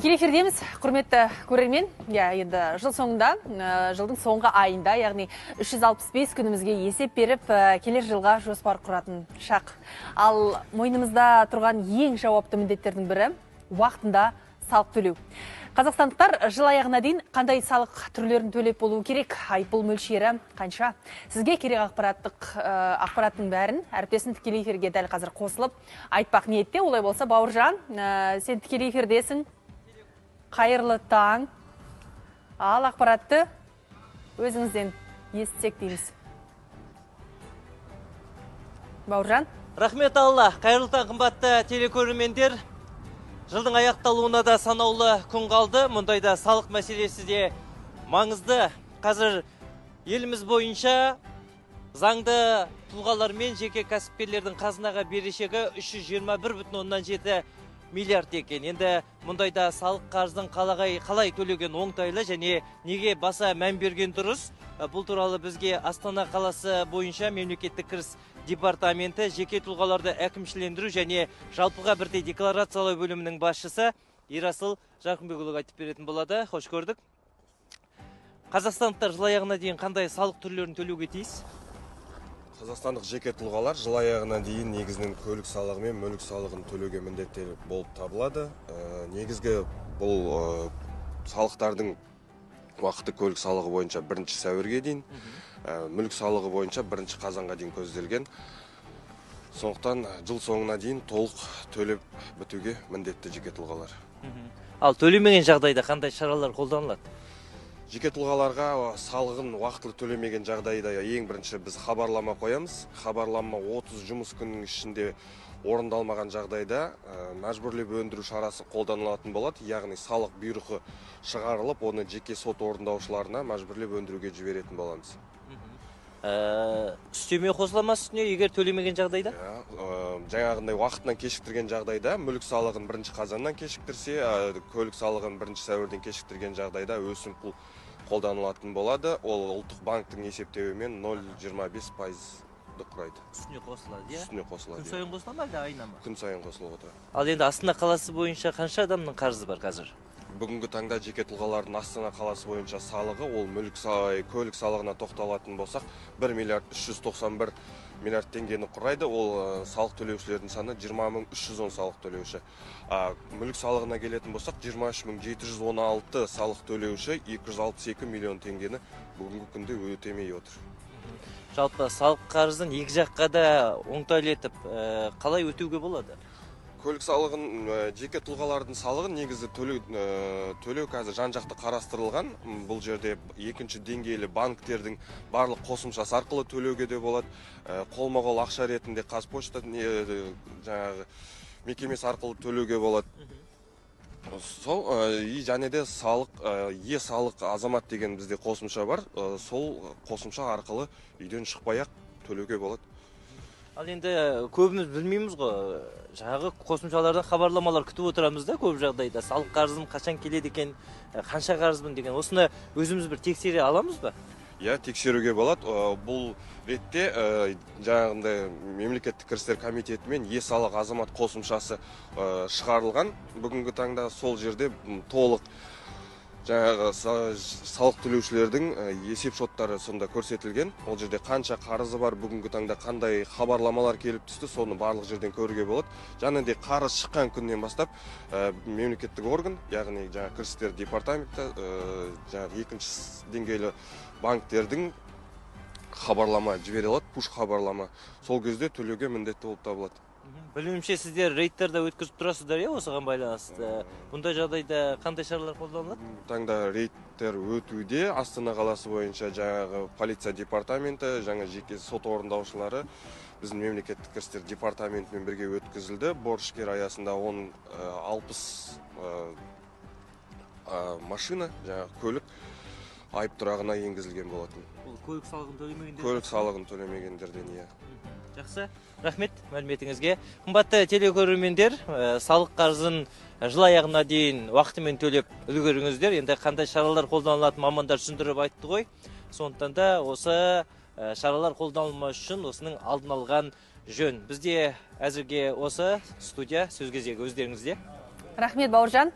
Тікелей эфирдеміз, құрметті көрермен. Енді жыл соңында, жылдың соңғы айында, яғни 365 күнімізге есеп беріп, келер жылға жоспар құратын шақ. Ал мойнымызда тұрған ең жауапты міндеттердің бірі уақытында салық төлеу. Қазақстандықтар жыл аяғына дейін қандай салық түрлерін төлеп болуы керек, айыппұл мөлшері қанша? Сізге керек ақпараттың бәрін әріптесім тікелей эфирге дәл қазір қосылып айтпақ ниетте. Олай болса, Бауыржан, сен тікелей эфирдесің. Қайырлы таң. Ал ақпаратты өзіңізден естісек дейміз. Бауыржан. Рахмет Алла. Қайырлы таң, қымбатты телекөрермендер. Жылдың аяқталуына да санаулы күн қалды. Мұндайда салық мәселесі де маңызды. Қазір еліміз бойынша заңды тұлғалар мен жеке кәсіпкерлердің қазынаға берешегі 321,7 миллиард екен. Енді мұндайда салық қарыздың қалай төлеген оңтайлы және неге баса мән берген дұрыс? Бұл туралы бізге Астана қаласы бойынша мемлекеттік кіріс департаменті жеке тұлғаларды әкімшілендіру және жалпыға бірдей декларациялау бөлімінің басшысы Ерасыл Жарқынбекұлы айтып беретін болады. Хош көрдік. Қазақстандықтар жыл аяғына дейін қандай салық түрлерін төлеуге тиіс? Қазақстандық жеке тұлғалар жыл аяғына дейін негізінен көлік салығы мен мүлік салығын төлеуге міндеттері болып табылады. Негізгі бұл салықтардың уақыты көлік салығы бойынша 1 сәуірге дейін, мүлік салығы бойынша 1 қазанға дейін көзделген. Сондықтан жыл соңына дейін толық төлеп бітуге міндетті жеке тұлғалар. Ал төлемеген жағдайда қандай шаралар қолданылады? Жеке тұлғаларға салығын уақытылы төлемеген жағдайда ең бірінші біз хабарлама қоямыз. Хабарлама 30 жұмыс күнінің ішінде орындалмаған жағдайда мәжбүрлеп өндіру шарасы қолданылатын болады. Яғни салық бұйрығы шығарылып, оны жеке сот орындаушыларына мәжбүрлеп өндіруге жіберетін боламыз. Үстеме қосылама үстіне егер төлемеген жағдайда? Жаңағындай уақытынан кешіктірген жағдайда мүлік салығын 1 қазаннан кешіктірсе, көлік салығын 1 сәуірден кешіктірген жағдайда өсімпұл қолданылатын болады. Ол ұлттық банктың есептеуімен 0,25% құрайды. Үстіне қосылады, иә? Үстіне қосылады. Күн сайын қосылады ма, әлде айына ма? Күн сайын қосылып отыр. Ал енді Астана қаласы бойынша қанша адамның қарызы бар қазір? Бүгінгі таңда жеке тұлғалардың Астана қаласы бойынша салығы, ол көлік салығына тоқталатын болсақ, 1 миллиард 391 миллиард теңгені құрайды. Ол салық төлеушілердің саны 20.310 салық төлеуші. Мүлік салығына келетін болсақ, 23.716 салық төлеуші 262 миллион теңгені бүгінгі күнде өтемей отыр. Жалпы салық қарызын екі жаққа да оңтайлы етіп, қалай өтеуге болады? Көлік салығын, жеке тұлғалардың салығын негізі төлеу қазір жан-жақты қарастырылған. Бұл жерде екінші деңгейлі банктердің барлық қосымшасы арқылы төлеуге де болады. Қолма-қол ақша ретінде Қазпошта мекемесі арқылы төлеуге болады. Сол және де салық азамат деген бізде қосымша бар. Сол қосымша арқылы үйден шықпай-ақ төлеуге болады. Ал енді көбіміз білмейміз ғой, жаңағы қосымшалардан хабарламалар күтіп отырамыз да көп жағдайда. Салық қарызым қашан келеді екен, қанша қарызбын деген. Осыны өзіміз бір тексере аламыз ба? Иә, тексеруге болады. Бұл ретте жаңағындай мемлекеттік кірістер комитетімен е-салық азамат қосымшасы шығарылған. Бүгінгі таңда сол жерде толық жаңағы салық төлеушілердің есеп шоттары сонда көрсетілген. Ол жерде қанша қарызы бар, бүгінгі таңда қандай хабарламалар келіп түсті, соны барлық жерден көруге болады. Және де қарыз шыққан күннен бастап мемлекеттік орган, яғни жаңағы кірістер департаменті, жаңағы екінші деңгейлі банктердің хабарлама жібере алады, пуш хабарлама. Сол кезде төлеуге міндетті болып табылады. Білуімше сіздер рейдтерді өткізіп тұрасыздар, осыған байланысты. Бұндай жағдайда қандай шаралар қолданылады? Таңда рейдтер өтуде. Астана қаласы бойынша жаңағы полиция департаменті, жаңа жеке сот орындаушылары біздің мемлекеттік кірістер департаментімен бірге өткізілді. Борышкер аясында 60 машина, жаңағы көлік айып тұрағына енгізілген болатын. Көлік салығын төлемегендер? Көлік салығын төлемегендерден, иә. Жақсы, рахмет мәліметіңізге. Қымбатты телекөрермендер, салық қарызын жыл аяғына дейін уақытымен төлеп үлгеріңіздер. Енді қандай шаралар қолданылатын мамандар түсіндіріп айтты ғой. Сондықтан да осы шаралар қолданылмас үшін осының алдын алған жөн. Бізде әзірге осы студия сөз кезегі өздеріңізде. Рахмет, Бауыржан.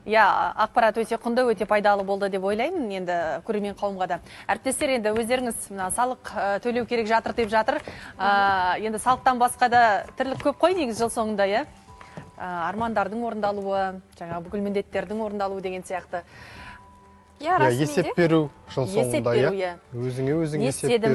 ақпарат өте құнды, өте пайдалы болды деп ойлаймын, енді көрермен қауымға да. Әріптестер, енді өздеріңіз салық төлеу керек жатыр деп жатыр. Енді салықтан басқа да тірлік көп қой негіз жыл соңында, армандардың орындалуы, жаңа бүкіл міндеттердің орындалуы деген сияқты. Есеп беру жыл соңында, өзіңе өзің есеп беру.